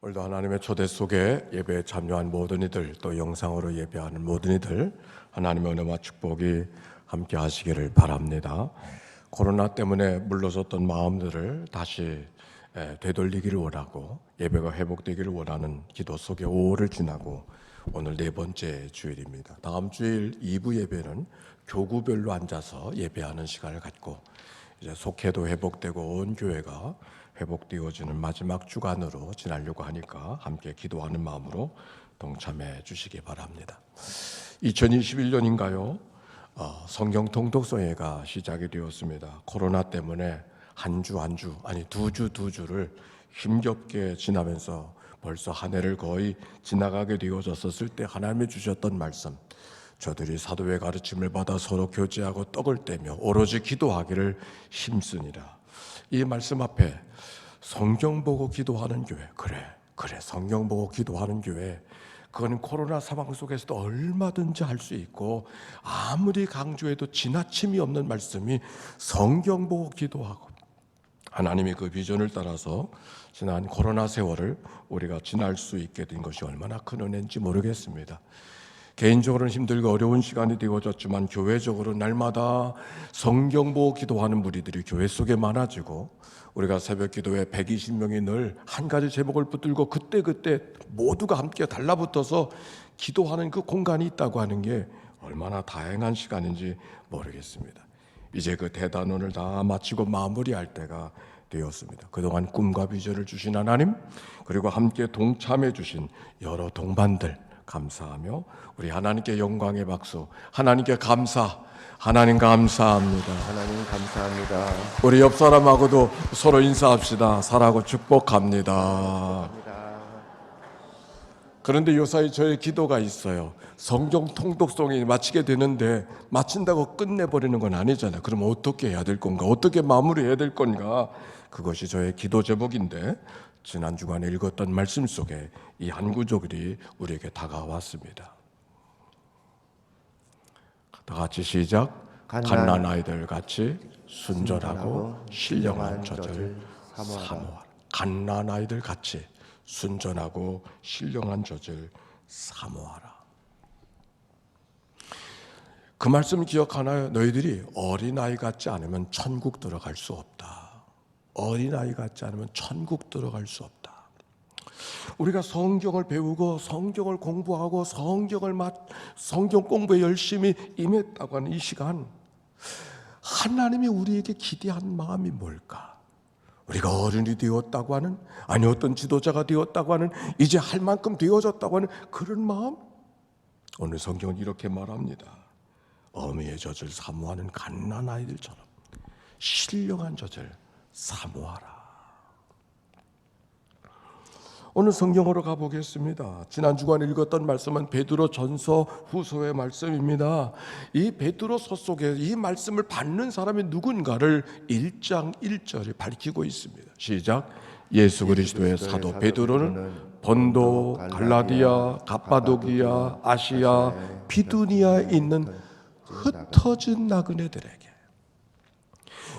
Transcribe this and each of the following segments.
오늘도 하나님의 초대 속에 예배에 참여한 모든 이들, 또 영상으로 예배하는 모든 이들, 하나님의 은혜와 축복이 함께 하시기를 바랍니다. 코로나 때문에 물러섰던 마음들을 다시 되돌리기를 원하고 예배가 회복되기를 원하는 기도 속에 5월을 지나고 오늘 네 번째 주일입니다. 다음 주일 2부 예배는 교구별로 앉아서 예배하는 시간을 갖고 이제 속회도 회복되고 온 교회가 회복되어지는 마지막 주간으로 지나려고 하니까 함께 기도하는 마음으로 동참해 주시기 바랍니다. 2021년인가요? 성경 통독서회가 시작이 되었습니다. 코로나 때문에 한 주 아니 두 주를 힘겹게 지나면서 벌써 한 해를 거의 지나가게 되어졌었을 때 하나님이 주셨던 말씀, 저들이 사도의 가르침을 받아 서로 교제하고 떡을 떼며 오로지 기도하기를 힘쓰니라. 이 말씀 앞에 성경 보고 기도하는 교회, 그래 성경 보고 기도하는 교회, 그거는 코로나 상황 속에서도 얼마든지 할 수 있고 아무리 강조해도 지나침이 없는 말씀이 성경 보고 기도하고, 하나님이 그 비전을 따라서 지난 코로나 세월을 우리가 지날 수 있게 된 것이 얼마나 큰 은혜인지 모르겠습니다. 개인적으로는 힘들고 어려운 시간이 되어졌지만 교회적으로 날마다 성경 보고 기도하는 무리들이 교회 속에 많아지고, 우리가 새벽 기도에 120명이 늘 한 가지 제목을 붙들고 그때 모두가 함께 달라붙어서 기도하는 그 공간이 있다고 하는 게 얼마나 다행한 시간인지 모르겠습니다. 이제 그 대단원을 다 마치고 마무리할 때가 되었습니다. 그동안 꿈과 비전을 주신 하나님, 그리고 함께 동참해 주신 여러 동반들 감사하며 우리 하나님께 영광의 박수, 하나님께 감사, 하나님 감사합니다. 하나님 감사합니다. 우리 옆 사람하고도 서로 인사합시다. 사랑하고 축복합니다. 그런데 요사이 저의 기도가 있어요. 성경 통독송이 마치게 되는데 마친다고 끝내버리는 건 아니잖아요. 그럼 어떻게 해야 될 건가? 어떻게 마무리해야 될 건가? 그것이 저의 기도 제목인데, 지난 주간에 읽었던 말씀 속에 이 한 구절이 우리에게 다가왔습니다. 다 같이 시작. 갓난 아이들 같이 순전하고 신령한 젖을 사모하라. 갓난 아이들 같이 순전하고 신령한 젖을 사모하라. 그 말씀 기억하나요? 너희들이 어린아이 같지 않으면 천국 들어갈 수 없다. 어린아이 같지 않으면 천국 들어갈 수 없다. 우리가 성경을 배우고 성경을 공부하고 성경 공부에 열심히 임했다고 하는 이 시간, 하나님이 우리에게 기대한 마음이 뭘까? 우리가 어른이 되었다고 하는, 아니 어떤 지도자가 되었다고 하는, 이제 할 만큼 되어졌다고 하는 그런 마음? 오늘 성경은 이렇게 말합니다. 어미의 젖을 사모하는 갓난아이들처럼 신령한 젖을 사모하라. 오늘 성경으로 가보겠습니다. 지난 주간 읽었던 말씀은 베드로 전서 후서의 말씀입니다. 이 베드로서 속에 이 말씀을 받는 사람이 누군가를 1장 1절에 밝히고 있습니다. 시작. 예수 그리스도의 사도 베드로는 본도, 갈라디아, 갑바도기아, 아시아, 비두니아에 있는 흩어진 나그네들에게.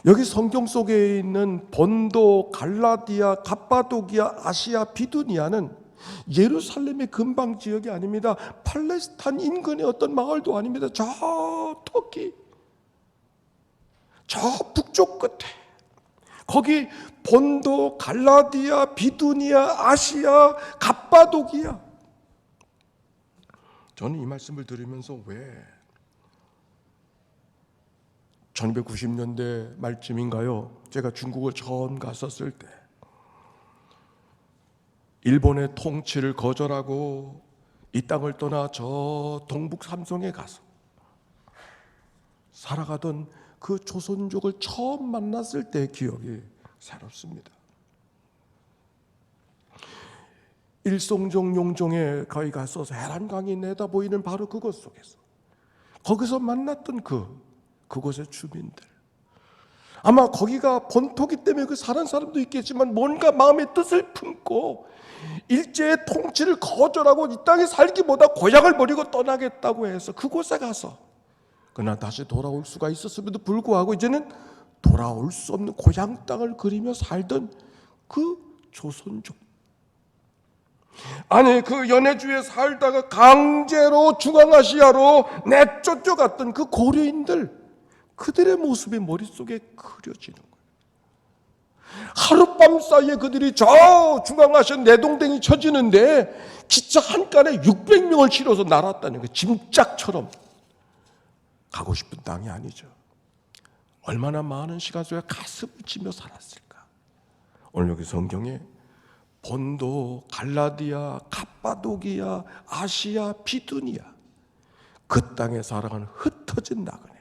여기 성경 속에 있는 본도, 갈라디아, 갑바도기아, 아시아, 비두니아는 예루살렘의 근방 지역이 아닙니다. 팔레스타인 인근의 어떤 마을도 아닙니다. 저 터키, 저 북쪽 끝에, 거기 본도, 갈라디아, 비두니아, 아시아, 갑바도기아. 저는 이 말씀을 들으면서 왜 1990년대 말쯤인가요? 제가 중국을 처음 갔었을 때, 일본의 통치를 거절하고 이 땅을 떠나 저 동북 삼성에 가서 살아가던 그 조선족을 처음 만났을 때의 기억이 새롭습니다. 일송정 용종에 거기 가서 해란강이 내다보이는 바로 그곳 속에서, 거기서 만났던 그곳의 주민들, 아마 거기가 본토기 때문에 그 사는 사람도 있겠지만 뭔가 마음의 뜻을 품고 일제의 통치를 거절하고 이 땅에 살기보다 고향을 버리고 떠나겠다고 해서 그곳에 가서, 그러나 다시 돌아올 수가 있었음에도 불구하고 이제는 돌아올 수 없는 고향 땅을 그리며 살던 그 조선족, 아니 그 연해주에 살다가 강제로 중앙아시아로 내쫓겨갔던 그 고려인들, 그들의 모습이 머릿속에 그려지는 거예요. 하룻밤 사이에 그들이 저 중앙아시아 내동댕이 쳐지는데 기차 한 칸에 600명을 실어서 날았다는 거예요. 짐짝처럼. 가고 싶은 땅이 아니죠. 얼마나 많은 시간 속에 가슴을 치며 살았을까. 오늘 여기 성경에 본도, 갈라디아, 갑바도기아, 아시아, 비두니아, 그 땅에 살아가는 흩어진 나그네.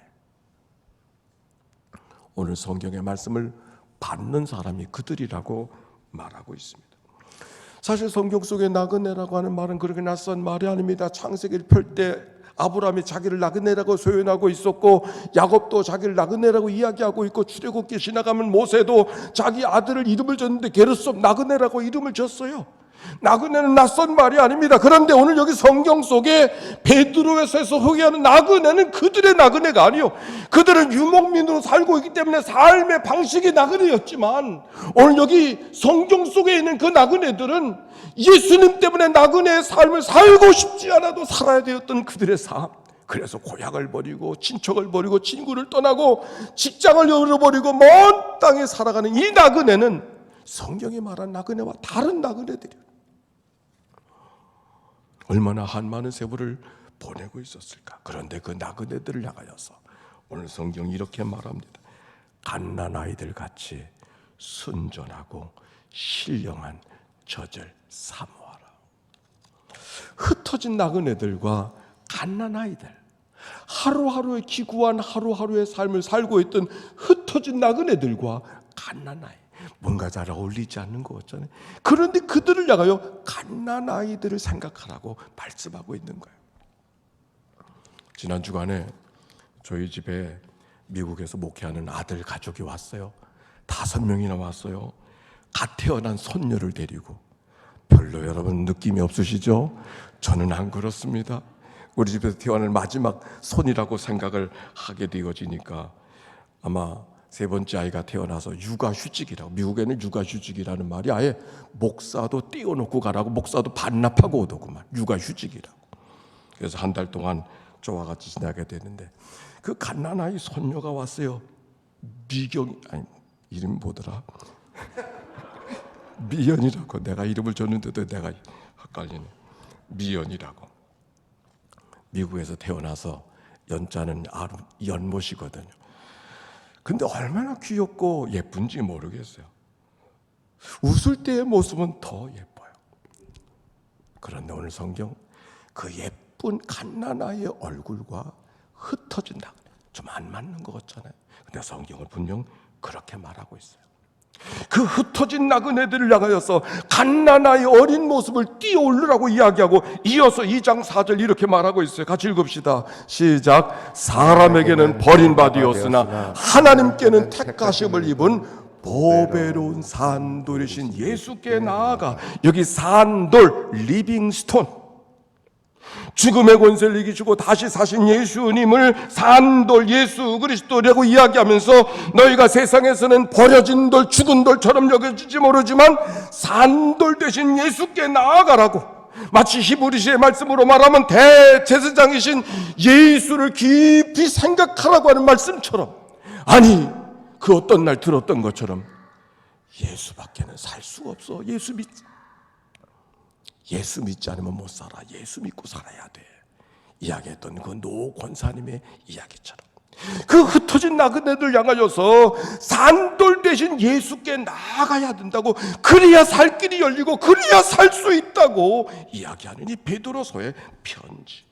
오늘 성경의 말씀을 받는 사람이 그들이라고 말하고 있습니다. 사실 성경 속에 나그네라고 하는 말은 그렇게 낯선 말이 아닙니다. 창세기를 펼 때 아브라함이 자기를 나그네라고 소연하고 있었고, 야곱도 자기를 나그네라고 이야기하고 있고, 출애굽기 지나가면 모세도 자기 아들을 이름을 줬는데 게르솜 나그네라고 이름을 줬어요. 나그네는 낯선 말이 아닙니다. 그런데 오늘 여기 성경 속에 베드로에서 소개하는 나그네는 그들의 나그네가 아니요, 그들은 유목민으로 살고 있기 때문에 삶의 방식이 나그네였지만, 오늘 여기 성경 속에 있는 그 나그네들은 예수님 때문에 나그네의 삶을 살고 싶지 않아도 살아야 되었던 그들의 삶. 그래서 고향을 버리고 친척을 버리고 친구를 떠나고 직장을 잃어버리고 먼 땅에 살아가는 이 나그네는 성경이 말한 나그네와 다른 나그네들이에요. 얼마나 한 많은 세월을 보내고 있었을까. 그런데 그 나그네들을 향하여서 오늘 성경이 이렇게 말합니다. 갓난아이들 같이 순전하고 신령한 젖을 사모하라. 흩어진 나그네들과 갓난아이들, 하루하루의 기구한 하루하루의 삶을 살고 있던 흩어진 나그네들과 갓난아이, 뭔가 잘 어울리지 않는 것 같잖아요. 그런데 그들을 향하여 갓난아이들을 생각하라고 말씀하고 있는 거예요. 지난 주간에 저희 집에 미국에서 목회하는 아들 가족이 왔어요. 5명이나 왔어요. 갓 태어난 손녀를 데리고. 별로 여러분 느낌이 없으시죠? 저는 안 그렇습니다. 우리 집에서 태어난 마지막 손이라고 생각을 하게 되어지니까 아마 3번째 아이가 태어나서 육아휴직이라고, 미국에는 육아휴직이라는 말이 아예 목사도 띄워놓고 가라고, 목사도 반납하고 오더구만. 육아휴직이라고. 그래서 한 달 동안 저와 같이 지나게 됐는데 그 갓난아이 손녀가 왔어요. 이름 뭐더라? 미연이라고. 내가 이름을 줬는데도 내가 헷갈리네. 미연이라고. 미국에서 태어나서 연자는 연못이거든요. 근데 얼마나 귀엽고 예쁜지 모르겠어요. 웃을 때의 모습은 더 예뻐요. 그런데 오늘 성경 그 예쁜 갓난아이의 얼굴과 흩어진 나그네 좀 안 맞는 것 같잖아요. 근데 성경은 분명 그렇게 말하고 있어요. 그 흩어진 나그네들을 향하여서 갓난아이 어린 모습을 띄어올리라고 이야기하고 이어서 2장 4절 이렇게 말하고 있어요. 같이 읽읍시다. 시작. 사람에게는 버림받으었으나 하나님께는 택하심을 입은 보배로운 산돌이신 예수께 나아가. 여기 산돌, 리빙스톤, 죽음의 권세를 이기시고 다시 사신 예수님을 산돌, 예수 그리스도라고 이야기하면서 너희가 세상에서는 버려진 돌, 죽은 돌처럼 여겨질지 모르지만 산돌 대신 예수께 나아가라고. 마치 히브리서의 말씀으로 말하면 대제사장이신 예수를 깊이 생각하라고 하는 말씀처럼, 아니 그 어떤 날 들었던 것처럼 예수밖에는 살 수가 없어. 예수 믿지 않으면 못 살아. 예수 믿고 살아야 돼. 이야기했던 그 노 권사님의 이야기처럼 그 흩어진 나그네들 향하여서 산돌 대신 예수께 나아가야 된다고, 그래야 살 길이 열리고 그래야 살 수 있다고 이야기하는 이 베드로서의 편지.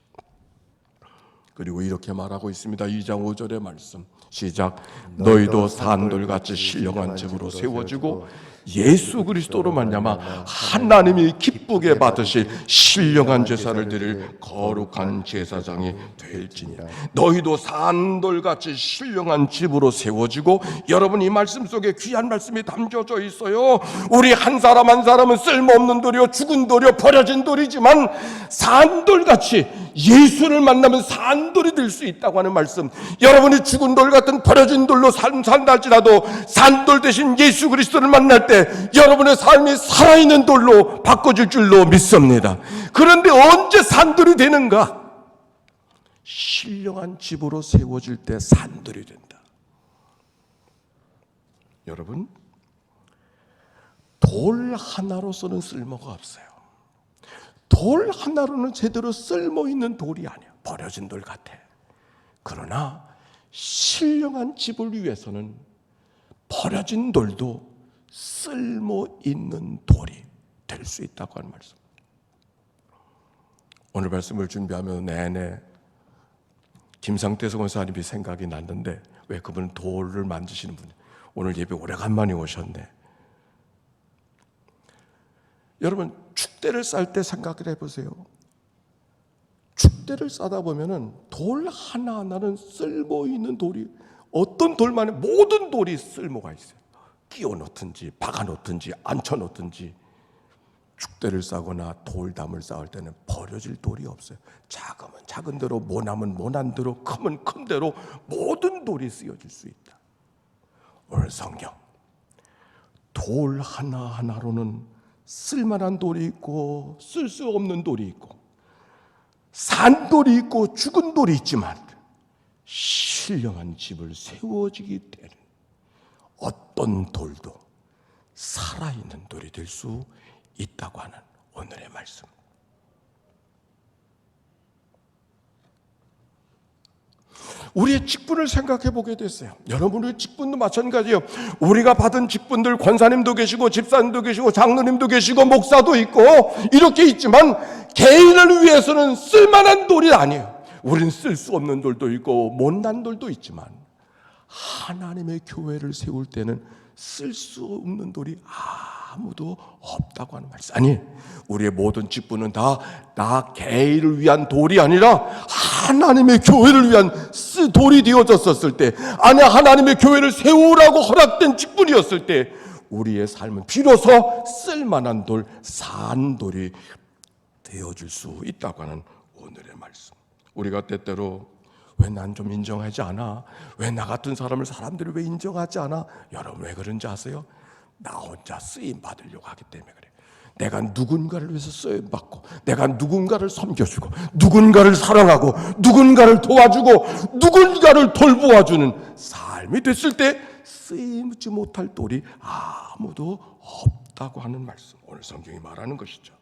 그리고 이렇게 말하고 있습니다. 2장 5절의 말씀 시작. 너희도 산돌같이 신령한 집으로 세워지고 예수 그리스도로 말미암아 하나님이 기쁘게 받으실 신령한 제사를 드릴 거룩한 제사장이 될지니라. 너희도 산돌같이 신령한 집으로 세워지고, 여러분 이 말씀 속에 귀한 말씀이 담겨져 있어요. 우리 한 사람 한 사람은 쓸모없는 돌이요, 죽은 돌이요, 버려진 돌이지만 산돌같이 예수를 만나면 산 돌이 될 수 있다고 하는 말씀. 여러분이 죽은 돌 같은 버려진 돌로 산다 할지라도 산돌 대신 예수 그리스도를 만날 때 여러분의 삶이 살아있는 돌로 바꿔질 줄로 믿습니다. 그런데 언제 산돌이 되는가? 신령한 집으로 세워질 때 산돌이 된다. 여러분, 돌 하나로서는 쓸모가 없어요. 돌 하나로는 제대로 쓸모 있는 돌이 아니야. 버려진 돌 같아. 그러나 신령한 집을 위해서는 버려진 돌도 쓸모 있는 돌이 될 수 있다고 하는 말씀. 오늘 말씀을 준비하면 내내 김상태 권사님이 생각이 났는데, 왜 그분은 돌을 만드시는 분이에요. 오늘 예배 오래간만에 오셨네. 여러분, 축대를 쌀 때 생각을 해보세요. 축대를 싸다 보면은 돌 하나하나는 쓸모 있는 돌이, 어떤 돌만에 모든 돌이 쓸모가 있어요. 끼워 넣든지 박아 놓든지 앉혀 놓든지. 축대를 싸거나 돌담을 쌓을 때는 버려질 돌이 없어요. 작으면 작은 대로, 모나면 모난 대로, 크면 큰 대로 모든 돌이 쓰여질 수 있다. 오늘 성경, 돌 하나하나로는 쓸만한 돌이 있고 쓸 수 없는 돌이 있고 산돌이 있고 죽은 돌이 있지만 신령한 집을 세워지기 때는 어떤 돌도 살아있는 돌이 될 수 있다고 하는 오늘의 말씀. 우리의 직분을 생각해 보게 됐어요. 여러분의 직분도 마찬가지예요. 우리가 받은 직분들, 권사님도 계시고 집사님도 계시고 장로님도 계시고 목사도 있고 이렇게 있지만 개인을 위해서는 쓸만한 돌이 아니에요. 우리는 쓸 수 없는 돌도 있고 못난 돌도 있지만 하나님의 교회를 세울 때는 쓸 수 없는 돌이 아무도 없다고 하는 말씀. 아니, 우리의 모든 직분은 다 나 개인을 위한 돌이 아니라 하나님의 교회를 위한 돌이 되어졌었을 때, 아니 하나님의 교회를 세우라고 허락된 직분이었을 때 우리의 삶은 비로소 쓸만한 돌, 산돌이 되어줄 수 있다고 하는 오늘의 말씀. 우리가 때때로 왜 난 좀 인정하지 않아? 왜 나 같은 사람을 사람들이 왜 인정하지 않아? 여러분 왜 그런지 아세요? 나 혼자 쓰임 받으려고 하기 때문에 그래. 내가 누군가를 위해서 쓰임 받고, 내가 누군가를 섬겨주고, 누군가를 사랑하고, 누군가를 도와주고, 누군가를 돌보아주는 삶이 됐을 때 쓰임지 못할 돌이 아무도 없다고 하는 말씀. 오늘 성경이 말하는 것이죠.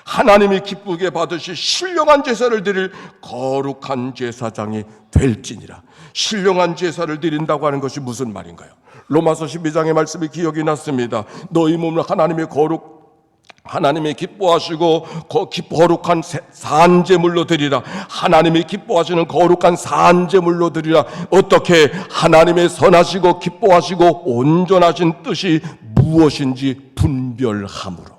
하나님이 기쁘게 받으실 신령한 제사를 드릴 거룩한 제사장이 될지니라. 신령한 제사를 드린다고 하는 것이 무슨 말인가요? 로마서 12장의 말씀이 기억이 났습니다. 너희 몸을 하나님이 기뻐하시고 거룩한 산제물로 드리라. 하나님이 기뻐하시는 거룩한 산제물로 드리라. 어떻게? 하나님의 선하시고 기뻐하시고 온전하신 뜻이 무엇인지 분별함으로.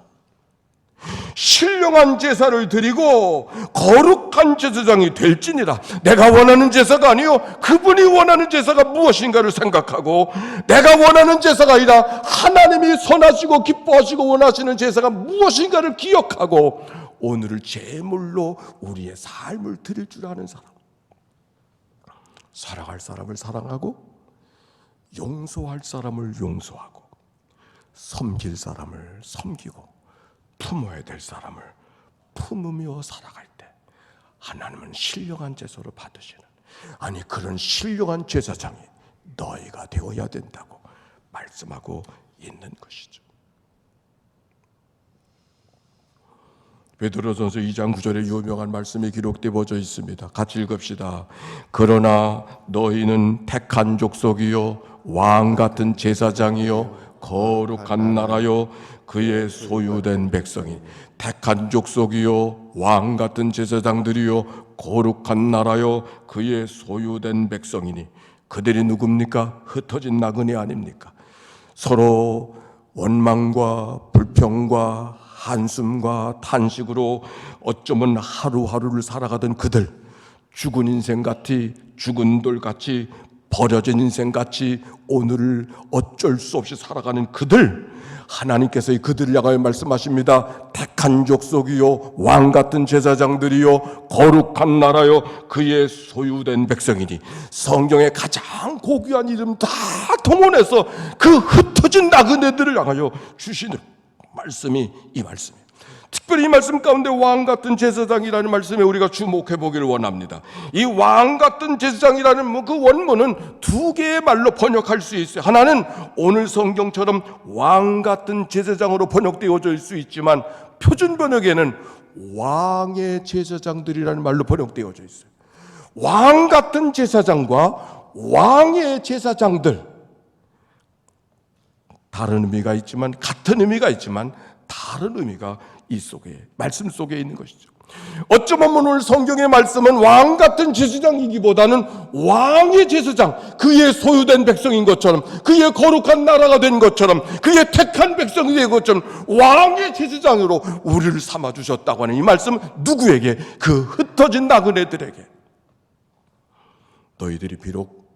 신령한 제사를 드리고 거룩한 제사장이 될지니라. 내가 원하는 제사가 아니요, 그분이 원하는 제사가 무엇인가를 생각하고, 내가 원하는 제사가 아니라 하나님이 선하시고 기뻐하시고 원하시는 제사가 무엇인가를 기억하고 오늘을 제물로 우리의 삶을 드릴 줄 아는 사람, 사랑할 사람을 사랑하고 용서할 사람을 용서하고 섬길 사람을 섬기고 품어야 될 사람을 품으며 살아갈 때 하나님은 신령한 제사로 받으시는, 아니 그런 신령한 제사장이 너희가 되어야 된다고 말씀하고 있는 것이죠. 베드로전서 2장 9절에 유명한 말씀이 기록되어져 있습니다. 같이 읽읍시다. 그러나 너희는 택한 족속이요 왕 같은 제사장이요 거룩한 나라요 그의 소유된 백성이. 택한 족속이요 왕 같은 제사장들이요 거룩한 나라요 그의 소유된 백성이니. 그들이 누굽니까? 흩어진 나그네 아닙니까? 서로 원망과 불평과 한숨과 탄식으로 어쩌면 하루하루를 살아가던 그들, 죽은 인생같이, 죽은 돌같이 버려진 인생같이 오늘을 어쩔 수 없이 살아가는 그들, 하나님께서 그들을 향하여 말씀하십니다. 택한 족속이요 왕같은 제사장들이요 거룩한 나라요 그의 소유된 백성이니. 성경의 가장 고귀한 이름 다 동원해서 그 흩어진 나그네들을 향하여 주시는 말씀이 이 말씀이에요. 특별히 이 말씀 가운데 왕같은 제사장이라는 말씀에 우리가 주목해 보기를 원합니다. 이 왕같은 제사장이라는 그 원문은 두 개의 말로 번역할 수 있어요. 하나는 오늘 성경처럼 왕같은 제사장으로 번역되어질 수 있지만 표준 번역에는 왕의 제사장들이라는 말로 번역되어져 있어요. 왕같은 제사장과 왕의 제사장들, 다른 의미가 있지만, 같은 의미가 있지만 다른 의미가 이 속에, 말씀 속에 있는 것이죠. 어쩌면 오늘 성경의 말씀은 왕 같은 제사장이기보다는 왕의 제사장, 그의 소유된 백성인 것처럼, 그의 거룩한 나라가 된 것처럼, 그의 택한 백성이 된 것처럼 왕의 제사장으로 우리를 삼아주셨다고 하는 이 말씀은 누구에게? 그 흩어진 나그네들에게. 너희들이 비록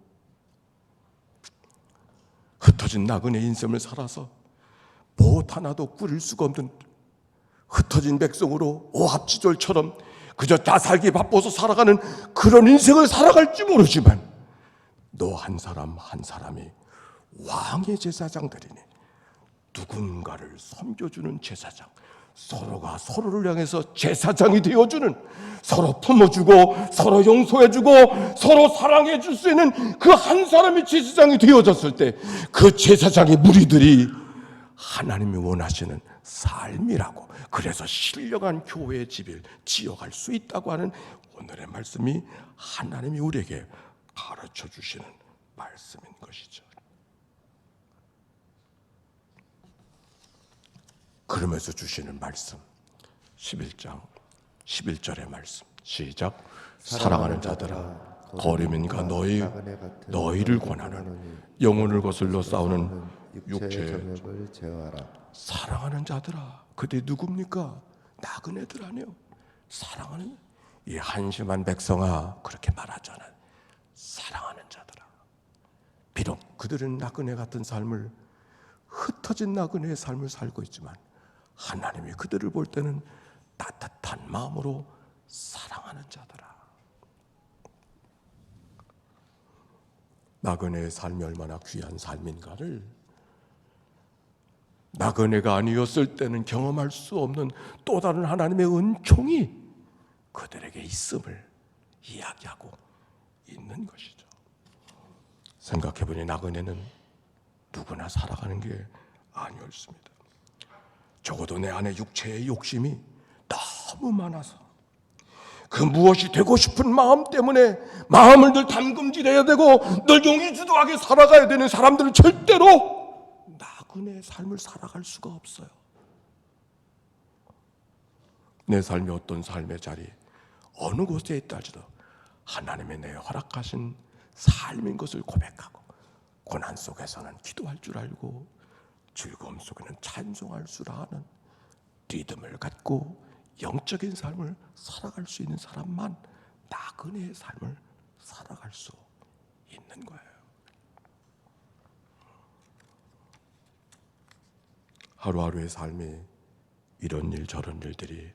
흩어진 나그네 인생을 살아서 무엇 하나도 꾸릴 수가 없는 흩어진 백성으로 오합지졸처럼 그저 자살기 바빠서 살아가는 그런 인생을 살아갈지 모르지만 너 한 사람 한 사람이 왕의 제사장들이니, 누군가를 섬겨주는 제사장, 서로가 서로를 향해서 제사장이 되어주는, 서로 품어주고 서로 용서해주고 서로 사랑해줄 수 있는 그 한 사람이 제사장이 되어졌을 때 그 제사장의 무리들이 하나님이 원하시는 삶이라고, 그래서 신령한 교회의 집을 지어갈 수 있다고 하는 오늘의 말씀이 하나님이 우리에게 가르쳐 주시는 말씀인 것이죠. 그러면서 주시는 말씀 11장 11절의 말씀 시작. 사랑하는 자들아, 거리민과 너희를 권하는 영혼을 거슬러 싸우는 육체의 점역을 제어하라. 사랑하는 자들아, 그들이 누굽니까? 나그네들 아니요. 사랑하는, 이 한심한 백성아, 그렇게 말하잖아. 사랑하는 자들아. 비록 그들은 나그네 같은 삶을, 흩어진 나그네의 삶을 살고 있지만 하나님이 그들을 볼 때는 따뜻한 마음으로 사랑하는 자들아. 나그네의 삶이 얼마나 귀한 삶인가를 나그네가 아니었을 때는 경험할 수 없는 또 다른 하나님의 은총이 그들에게 있음을 이야기하고 있는 것이죠. 생각해보니 나그네는 누구나 살아가는 게 아니었습니다. 적어도 내 안에 육체의 욕심이 너무 많아서 그 무엇이 되고 싶은 마음 때문에 마음을 늘 담금질해야 되고 늘 용의주도하게 살아가야 되는 사람들은 절대로 나그네의 삶을 살아갈 수가 없어요. 내 삶이 어떤 삶의 자리, 어느 곳에 있다 할지라도 하나님의 내 허락하신 삶인 것을 고백하고, 고난 속에서는 기도할 줄 알고 즐거움 속에는 찬송할 줄 아는 리듬을 갖고 영적인 삶을 살아갈 수 있는 사람만 나그네의 삶을 살아갈 수 있는 거예요. 하루하루의 삶이 이런 일 저런 일들이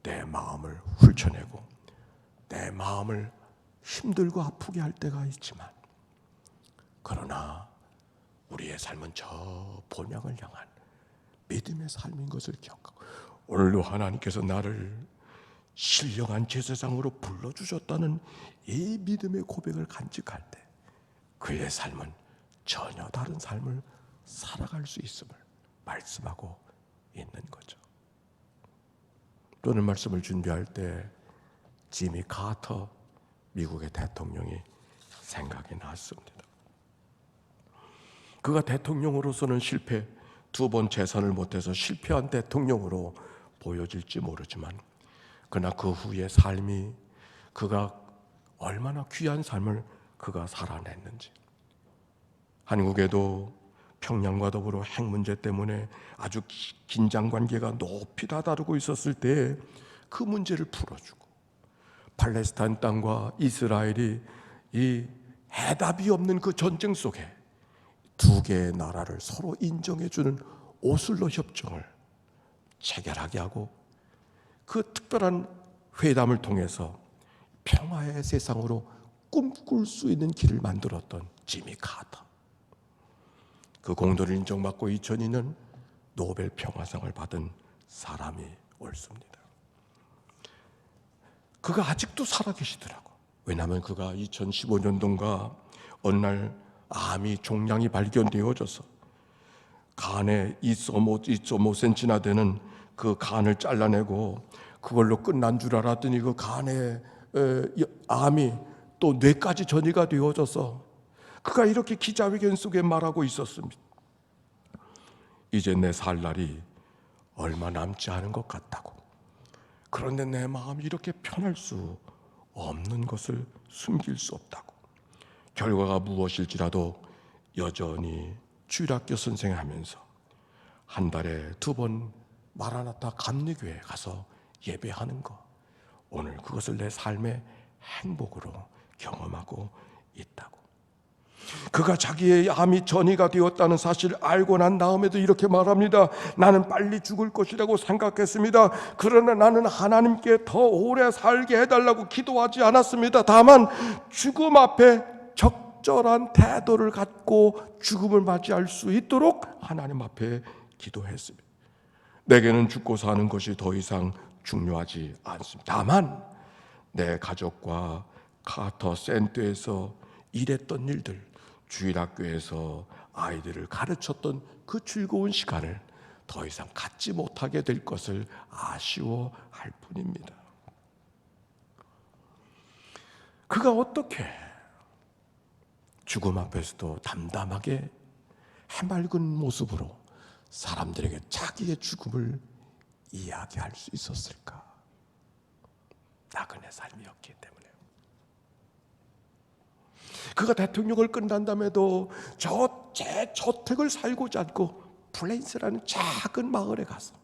내 마음을 훑어내고 내 마음을 힘들고 아프게 할 때가 있지만, 그러나 우리의 삶은 저 본향을 향한 믿음의 삶인 것을 기억하고, 오늘도 하나님께서 나를 신령한 제사장으로 불러주셨다는 이 믿음의 고백을 간직할 때 그의 삶은 전혀 다른 삶을 살아갈 수 있음을 말씀하고 있는 거죠. 또는 말씀을 준비할 때 지미 카터 미국의 대통령이 생각이 났습니다. 그가 대통령으로서는 두 번 재선을 못해서 실패한 대통령으로 보여질지 모르지만, 그러나 그 후의 삶이, 그가 얼마나 귀한 삶을 그가 살아냈는지, 한국에도 평양과 더불어 핵 문제 때문에 아주 긴장 관계가 높이 다다르고 있었을 때 그 문제를 풀어주고, 팔레스타인 땅과 이스라엘이 이 해답이 없는 그 전쟁 속에 두 개의 나라를 서로 인정해주는 오슬로 협정을 체결하게 하고 그 특별한 회담을 통해서 평화의 세상으로 꿈꿀 수 있는 길을 만들었던 지미 카터. 그 공로를 인정받고 2002년 노벨 평화상을 받은 사람이 옳습니다. 그가 아직도 살아계시더라고. 왜냐하면 그가 2015년도인가 어느 날 암이 종양이 발견되어져서 간에 2.5cm나 되는 그 간을 잘라내고 그걸로 끝난 줄 알았더니 그 간에 암이 또 뇌까지 전이가 되어져서 그가 이렇게 기자회견 속에 말하고 있었습니다. 이제 내 살 날이 얼마 남지 않은 것 같다고. 그런데 내 마음이 이렇게 편할 수 없는 것을 숨길 수 없다고. 결과가 무엇일지라도 여전히 주일학교 선생을 하면서 한 달에 2번 마라나타 감리교회에 가서 예배하는 것, 오늘 그것을 내 삶의 행복으로 경험하고 있다고. 그가 자기의 암이 전이가 되었다는 사실을 알고 난 다음에도 이렇게 말합니다. 나는 빨리 죽을 것이라고 생각했습니다. 그러나 나는 하나님께 더 오래 살게 해달라고 기도하지 않았습니다. 다만 죽음 앞에 적절한 태도를 갖고 죽음을 맞이할 수 있도록 하나님 앞에 기도했습니다. 내게는 죽고 사는 것이 더 이상 중요하지 않습니다. 다만 내 가족과 카터 센터에서 일했던 일들, 주일학교에서 아이들을 가르쳤던 그 즐거운 시간을 더 이상 갖지 못하게 될 것을 아쉬워할 뿐입니다. 그가 어떻게 죽음 앞에서도 담담하게 해맑은 모습으로 사람들에게 자기의 죽음을 이야기할 수 있었을까? 나그네 삶이었기 때문에. 그가 대통령을 끝난 다음에도 제 저택을 살고자 않고 플레인스라는 작은 마을에 가서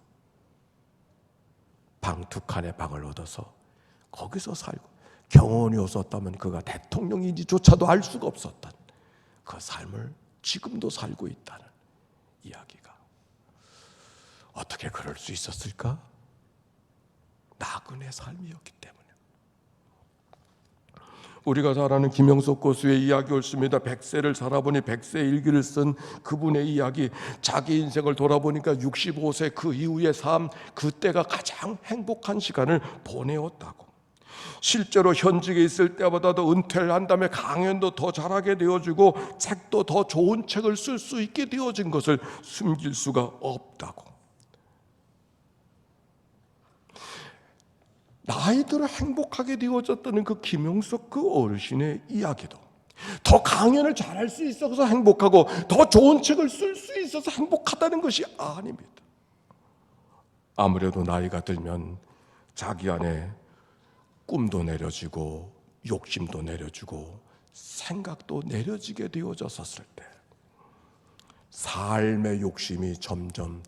방 2칸의 방을 얻어서 거기서 살고, 경원이 없었다면 그가 대통령인지조차도 알 수가 없었던 그 삶을 지금도 살고 있다는 이야기가. 어떻게 그럴 수 있었을까? 나그네 삶이었기 때문에. 우리가 잘 아는 김영석 교수의 이야기 옳습니다. 100세를 살아보니 100세 일기를 쓴 그분의 이야기, 자기 인생을 돌아보니까 65세 그 이후의 삶, 그때가 가장 행복한 시간을 보내었다고. 실제로 현직에 있을 때보다도 은퇴를 한 다음에 강연도 더 잘하게 되어지고 책도 더 좋은 책을 쓸 수 있게 되어진 것을 숨길 수가 없다고. 나이 들어 행복하게 되어졌다는 그 김영석 그 어르신의 이야기도 더 강연을 잘할 수 있어서 행복하고 더 좋은 책을 쓸 수 있어서 행복하다는 것이 아닙니다. 아무래도 나이가 들면 자기 안에 꿈도 내려지고 욕심도 내려지고 생각도 내려지게 되어졌을 때 삶의 욕심이 점점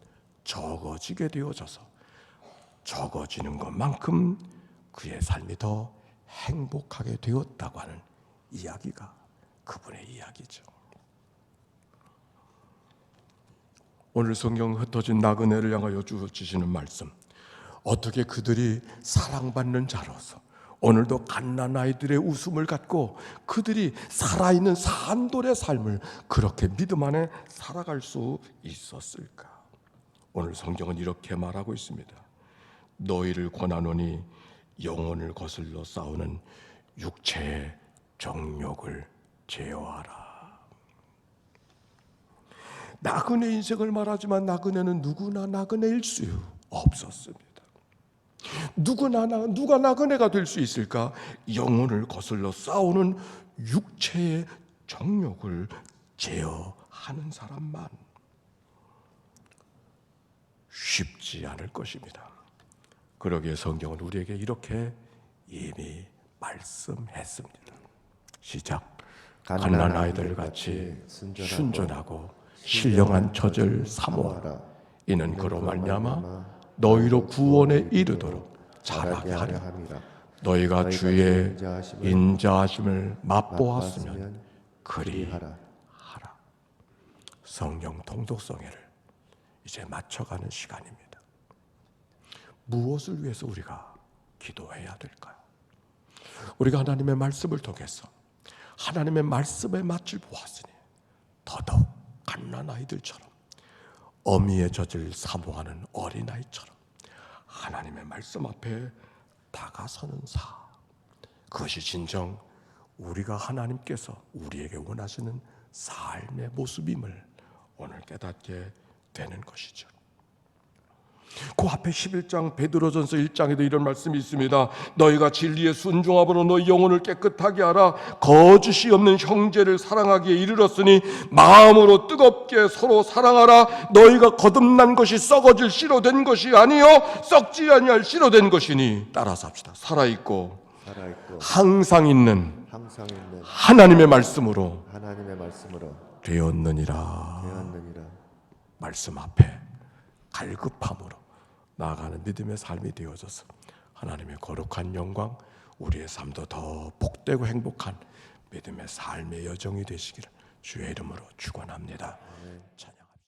적어지게 되어져서 적어지는 것만큼 그의 삶이 더 행복하게 되었다고 하는 이야기가 그분의 이야기죠. 오늘 성경 흩어진 나그네를 향하여 주시는 말씀, 어떻게 그들이 사랑받는 자로서 오늘도 갓난 아이들의 웃음을 갖고 그들이 살아있는 산돌의 삶을 그렇게 믿음 안에 살아갈 수 있었을까? 오늘 성경은 이렇게 말하고 있습니다. 너희를 권하노니 영혼을 거슬러 싸우는 육체의 정욕을 제어하라. 나그네 인생을 말하지만 나그네는 누구나 나그네일 수 없었습니다. 누가 나그네가 될 수 있을까? 영혼을 거슬러 싸우는 육체의 정욕을 제어하는 사람만. 쉽지 않을 것입니다. 그러기에 성경은 우리에게 이렇게 이미 말씀했습니다. 시작. 갓난 아이들 같이 순전하고 신령한 젖을 사모하라. 이는 그로 말미암아 너희로 구원에 이르도록 자라게 하려 함이라. 너희가 주의 인자하심을 맛보았으면 그리하라. 성경 통독성회를 이제 맞춰가는 시간입니다. 무엇을 위해서 우리가 기도해야 될까요? 우리가 하나님의 말씀을 통해서 하나님의 말씀의 맛을 보았으니 더더욱 갓난아이들처럼 어미의 젖을 사모하는 어린아이처럼 하나님의 말씀 앞에 다가서는 사, 그것이 진정 우리가 하나님께서 우리에게 원하시는 삶의 모습임을 오늘 깨닫게 되는 것이죠. 그 앞에 11장 베드로전서 1장에도 이런 말씀이 있습니다. 너희가 진리의 순종함으로 너희 영혼을 깨끗하게 하라. 거짓이 없는 형제를 사랑하기에 이르렀으니 마음으로 뜨겁게 서로 사랑하라. 너희가 거듭난 것이 썩어질 씨로 된 것이 아니요 썩지 아니할 씨로 된 것이니. 따라서 합시다. 살아있고 항상 있는 하나님의 말씀으로 되었느니라. 말씀 앞에 갈급함으로 나아가는 믿음의 삶이 되어져서 하나님의 거룩한 영광, 우리의 삶도 더 복되고 행복한 믿음의 삶의 여정이 되시기를 주의 이름으로 축원합니다. 찬양.